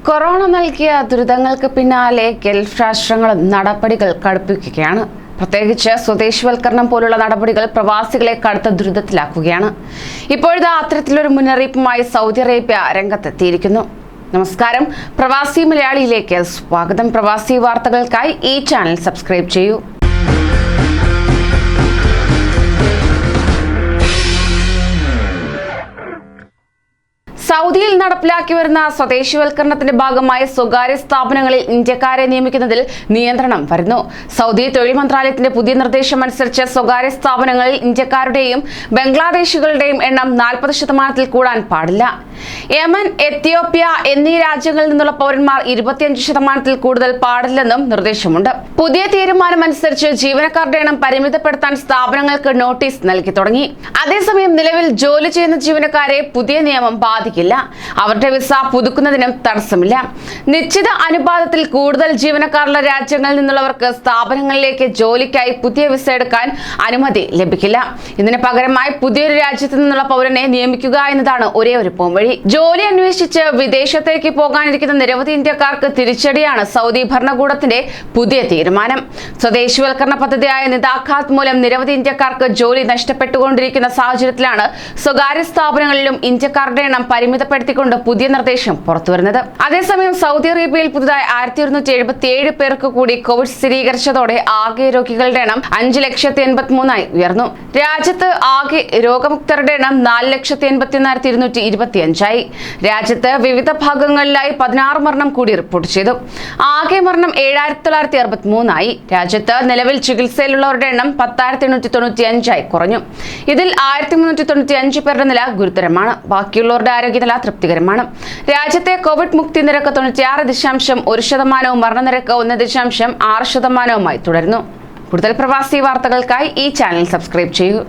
Corona നൽകിയ ദുരിതങ്ങൾക്ക് പിന്നാലെ Gulf രാഷ്ട്രങ്ങളും നടപടികൾ കടുപ്പിക്കുകയാണ്. പ്രത്യേകിച്ച് സ്വദേശിവൽക്കരണം പോലുള്ള നടപടികൾ പ്രവാസികളെ കടുത്ത ദുരിതത്തിലാക്കുകയാണ്. ഇപ്പോഴത്തെ അത്തരത്തിലൊരു മുന്നറിയിപ്പുമായി സൗദി അറേബ്യ രംഗത്തെത്തിയിരിക്കുന്നു. നമസ്കാരം, പ്രവാസി മലയാളിയിലേക്ക് സ്വാഗതം. പ്രവാസി വാർത്തകൾക്കായി ഈ ചാനൽ സബ്സ്ക്രൈബ് ചെയ്യൂ. സൗദിയിൽ നടപ്പിലാക്കി വരുന്ന സ്വദേശിവൽക്കരണത്തിന്റെ ഭാഗമായി സ്വകാര്യ സ്ഥാപനങ്ങളിൽ ഇന്ത്യക്കാരെ നിയമിക്കുന്നതിൽ നിയന്ത്രണം വരുന്നു. സൗദി തൊഴിൽ മന്ത്രാലയത്തിന്റെ പുതിയ നിർദ്ദേശം അനുസരിച്ച് സ്വകാര്യ സ്ഥാപനങ്ങളിൽ ഇന്ത്യക്കാരുടെയും ബംഗ്ലാദേശികളുടെയും എണ്ണം 40% കൂടാൻ പാടില്ല. യമൻ, എത്യോപ്യ എന്നീ രാജ്യങ്ങളിൽ നിന്നുള്ള പൗരന്മാർ 25% കൂടുതൽ പാടില്ലെന്നും നിർദ്ദേശമുണ്ട്. പുതിയ തീരുമാനം അനുസരിച്ച് ജീവനക്കാരുടെ എണ്ണം പരിമിതപ്പെടുത്താൻ സ്ഥാപനങ്ങൾക്ക് നോട്ടീസ് നൽകി തുടങ്ങി. അതേസമയം നിലവിൽ ജോലി ചെയ്യുന്ന ജീവനക്കാരെ പുതിയ നിയമം ബാധിക്കില്ല. അവരുടെ വിസ പുതുക്കുന്നതിനും തടസ്സമില്ല. നിശ്ചിത അനുപാതത്തിൽ കൂടുതൽ ജീവനക്കാരുള്ള രാജ്യങ്ങളിൽ നിന്നുള്ളവർക്ക് സ്ഥാപനങ്ങളിലേക്ക് ജോലിക്കായി പുതിയ വിസ എടുക്കാൻ അനുമതി ലഭിക്കില്ല. ഇതിന് പകരമായി പുതിയൊരു രാജ്യത്ത് നിന്നുള്ള പൗരനെ നിയമിക്കുക എന്നതാണ് ഒരേ ഒരു പോംവഴി. ജോലി അന്വേഷിച്ച് വിദേശത്തേക്ക് പോകാനിരിക്കുന്ന നിരവധി ഇന്ത്യക്കാർക്ക് തിരിച്ചടിയാണ് സൗദി ഭരണകൂടത്തിന്റെ പുതിയ തീരുമാനം. സ്വദേശിവൽക്കരണ പദ്ധതിയായ നിദാഖാത്ത് മൂലം നിരവധി ഇന്ത്യക്കാർക്ക് ജോലി നഷ്ടപ്പെട്ടുകൊണ്ടിരിക്കുന്ന സാഹചര്യത്തിലാണ് സ്വകാര്യ സ്ഥാപനങ്ങളിലും ഇന്ത്യക്കാരുടെ എണ്ണം പരിമിതപ്പെടുത്തിക്കൊണ്ട് പുതിയ നിർദ്ദേശം പുറത്തുവരുന്നത്. അതേസമയം സൗദി അറേബ്യയിൽ പുതുതായി 1177 പേർക്ക് കൂടി കോവിഡ് സ്ഥിരീകരിച്ചതോടെ ആകെ രോഗികളുടെ എണ്ണം 5,83,000 ഉയർന്നു. രാജ്യത്ത് ആകെ രോഗമുക്തരുടെ എണ്ണം 4,81,225 ആയി. രാജ്യത്ത് വിവിധ ഭാഗങ്ങളിലായി 16 മരണം കൂടി റിപ്പോർട്ട് ചെയ്തു. ആകെ മരണം 7,963 ആയി. രാജ്യത്ത് നിലവിൽ ചികിത്സയിലുള്ളവരുടെ എണ്ണം 10,895 ആയി കുറഞ്ഞു. ഇതിൽ 1,395 പേരുടെ നില ഗുരുതരമാണ്. ബാക്കിയുള്ളവരുടെ ആരോഗ്യനില തൃപ്തികരമാണ്. രാജ്യത്തെ കോവിഡ് മുക്തി നിരക്ക് 96.1%, മരണനിരക്ക് 1.6% തുടരുന്നു. കൂടുതൽ പ്രവാസി വാർത്തകൾക്കായി ഈ ചാനൽ സബ്സ്ക്രൈബ് ചെയ്യൂ.